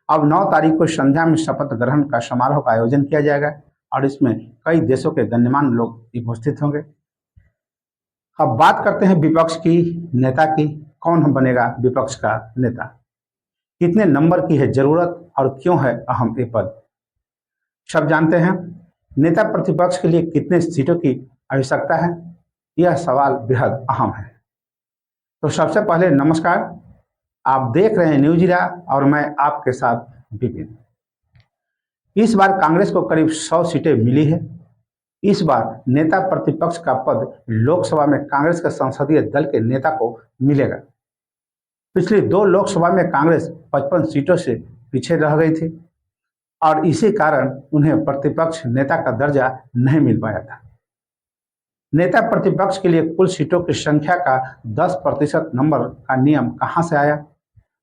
अब 9 तारीख को संध्या में शपथ ग्रहण का समारोह का आयोजन किया जाएगा और इसमें कई देशों के गण्यमान्य लोग उपस्थित होंगे। अब बात करते हैं विपक्ष की, नेता की। कौन हम बनेगा विपक्ष का नेता? कितने नंबर की है जरूरत और क्यों है अहम ये पद? सब जानते हैं। नेता प्रतिपक्ष के लिए कितने सीटों की आवश्यकता है, यह सवाल बेहद अहम है। तो सबसे पहले नमस्कार, आप देख रहे हैं न्यूज इरा और मैं आपके साथ विपिन। इस बार कांग्रेस को करीब 100 सीटें मिली है। इस बार नेता प्रतिपक्ष का पद लोकसभा में कांग्रेस के संसदीय दल के नेता को मिलेगा। पिछली 2 लोकसभा में कांग्रेस 55 सीटों से पीछे रह गई थी और इसी कारण उन्हें प्रतिपक्ष नेता का दर्जा नहीं मिल पाया था। नेता प्रतिपक्ष के लिए कुल सीटों की संख्या का 10% नंबर का नियम कहां से आया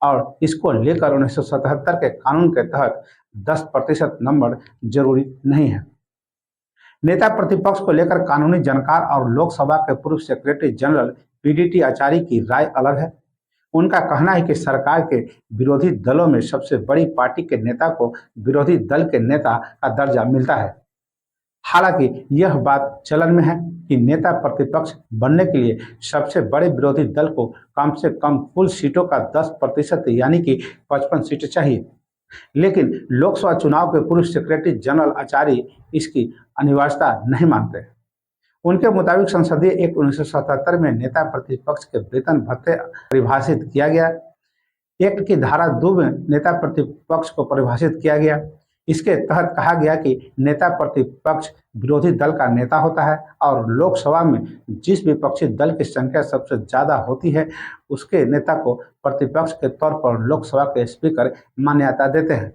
और इसको लेकर 1977 के कानून के तहत 10% नंबर जरूरी नहीं है। नेता प्रतिपक्ष को लेकर कानूनी जानकार और लोकसभा के पूर्व सेक्रेटरी जनरल पीडीटी आचार्य की राय अलग है। उनका कहना है कि सरकार के विरोधी दलों में सबसे बड़ी पार्टी के नेता को विरोधी दल के नेता का दर्जा मिलता है। हालांकि यह बात चलन में है कि नेता प्रतिपक्ष बनने के लिए सबसे बड़े विरोधी दल को कम से कम कुल सीटों का 10% यानी कि 55 सीटें चाहिए। लेकिन लोकसभा चुनाव के पूर्व सेक्रेटरी जनरल आचार्य इसकी अनिवार्यता नहीं मानते। उनके मुताबिक संसदीय एक्ट 1977 में नेता प्रतिपक्ष के वेतन भत्ते परिभाषित किया गया। एक्ट की धारा 2 में नेता प्रतिपक्ष को परिभाषित किया गया। इसके तहत कहा गया कि नेता प्रतिपक्ष विरोधी दल का नेता होता है और लोकसभा में जिस विपक्षी दल की संख्या सबसे ज्यादा होती है उसके नेता को प्रतिपक्ष के तौर पर लोकसभा के स्पीकर मान्यता देते हैं।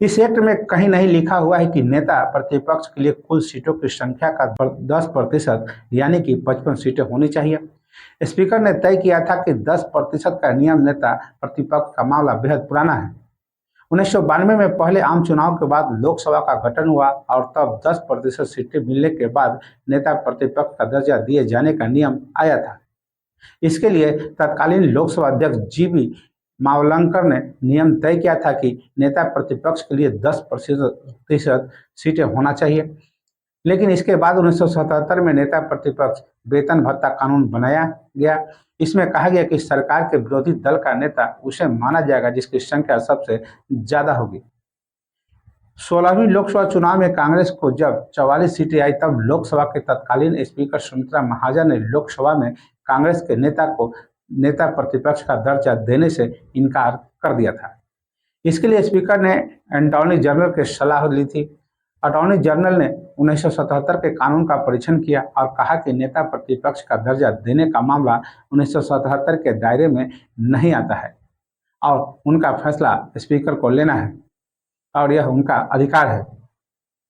इस एक्ट में कहीं नहीं लिखा हुआ है कि नेता प्रतिपक्ष के लिए कुल सीटों की संख्या का 10% यानी कि 55 सीटें होनी चाहिए। स्पीकर ने तय किया था कि 10% का नियम नेता प्रतिपक्ष का मामला बेहद पुराना है। 1992 में पहले आम चुनाव के बाद लोकसभा का गठन हुआ और तब 10% सीटें मिलने के बाद नेता प्रतिपक्ष का दर्जा दिए जाने का नियम आया था। इसके लिए तत्कालीन लोकसभा अध्यक्ष जीवी मावलंकर ने नियम तय किया था कि नेता प्रतिपक्ष के लिए 10% सीटें होना चाहिए। लेकिन इसके बाद 1977 में नेता प्रतिपक्ष वेतन भत्ता कानून बनाया गया। इसमें कहा गया कि सरकार के विरोधी दल का नेता उसे माना जाएगा जिसकी संख्या सबसे ज्यादा होगी। 16वीं लोकसभा चुनाव में कांग्रेस को जब 44 सीटें आई तब लोकसभा के तत्कालीन स्पीकर सुमित्रा महाजन ने लोकसभा में कांग्रेस के नेता को नेता प्रतिपक्ष का दर्जा देने से इनकार कर दिया था। इसके लिए स्पीकर ने अटॉर्नी जनरल की सलाह ली थी। अटॉर्नी जनरल ने 1977 के कानून का परीक्षण किया और कहा कि नेता प्रतिपक्ष का दर्जा देने का मामला 1977 के दायरे में नहीं आता है और उनका फैसला स्पीकर को लेना है और यह उनका अधिकार है।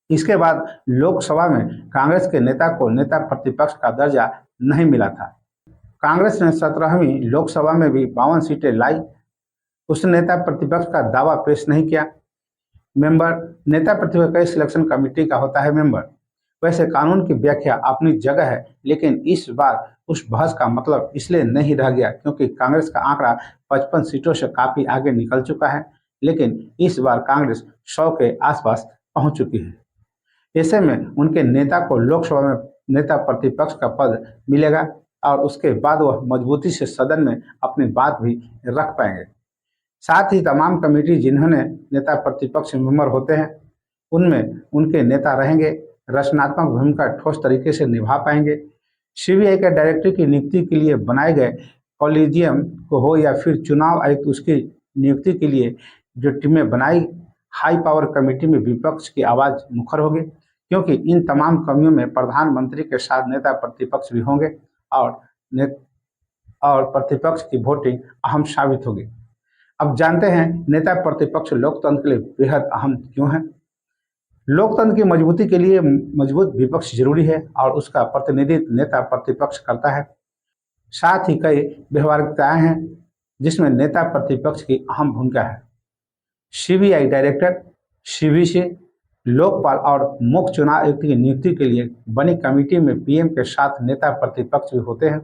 इसके बाद लोकसभा में कांग्रेस के नेता को नेता प्रतिपक्ष का दर्जा नहीं मिला था। कांग्रेस ने 17वीं लोकसभा में भी 52 सीटें लाई। उसने नेता प्रतिपक्ष का दावा पेश नहीं किया। मेंबर नेता प्रतिपक्ष सिलेक्शन कमेटी का होता है मेंबर। वैसे कानून की व्याख्या अपनी जगह है, लेकिन इस बार उस बहस का मतलब इसलिए नहीं रह गया क्योंकि कांग्रेस का आंकड़ा 55 सीटों से काफी आगे निकल चुका है। लेकिन इस बार कांग्रेस 100 के आसपास पहुंच चुकी है। ऐसे में उनके नेता को लोकसभा में नेता प्रतिपक्ष का पद मिलेगा और उसके बाद वह मजबूती से सदन में अपनी बात भी रख पाएंगे। साथ ही तमाम कमेटी जिन्होंने नेता प्रतिपक्ष मेंबर होते हैं उनमें उनके नेता रहेंगे, रचनात्मक भूमिका ठोस तरीके से निभा पाएंगे। सीबीआई के डायरेक्टर की नियुक्ति के लिए बनाए गए कॉलेजियम को हो या फिर चुनाव आयुक्त उसकी नियुक्ति के लिए जो टीमें बनाई, हाई पावर कमेटी में विपक्ष की आवाज मुखर होगी क्योंकि इन तमाम कमियों में प्रधानमंत्री के साथ नेता प्रतिपक्ष भी होंगे और प्रतिपक्ष की वोटिंग अहम साबित होगी। अब जानते हैं नेता प्रतिपक्ष लोकतंत्र के लिए बेहद अहम क्यों है। लोकतंत्र की मजबूती के लिए मजबूत विपक्ष जरूरी है और उसका प्रतिनिधित्व नेता प्रतिपक्ष करता है। साथ ही कई व्यवहारिकताएं हैं जिसमें नेता प्रतिपक्ष की अहम भूमिका है। सीबीआई डायरेक्टर, सीवीसी, लोकपाल और मुख्य चुनाव आयुक्त की नियुक्ति के लिए बनी कमेटी में पीएम के साथ नेता प्रतिपक्ष भी होते हैं।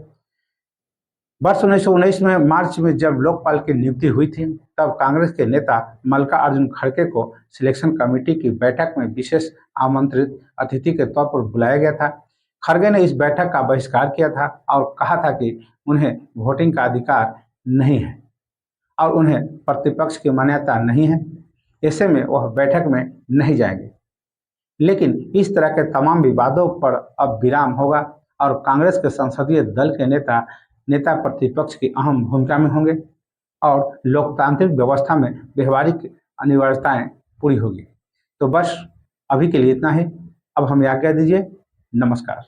वर्ष 1919 में मार्च में जब लोकपाल की नियुक्ति हुई थी, तब कांग्रेस के नेता मल्लिकार्जुन खड़गे को सिलेक्शन कमेटी की बैठक में विशेष आमंत्रित अतिथि के तौर पर बुलाया गया था। खड़गे ने इस बैठक का बहिष्कार किया था और कहा था कि उन्हें वोटिंग का अधिकार नहीं है और उन्हें प्रतिपक्ष की मान्यता नहीं है, ऐसे में वह बैठक में नहीं जाएंगे। लेकिन इस तरह के तमाम विवादों पर अब विराम होगा और कांग्रेस के संसदीय दल के नेता प्रतिपक्ष की अहम भूमिका में होंगे और लोकतांत्रिक व्यवस्था में व्यवहारिक अनिवार्यताएं पूरी होगी। तो बस अभी के लिए इतना ही। अब हमें आज्ञा दीजिए। नमस्कार।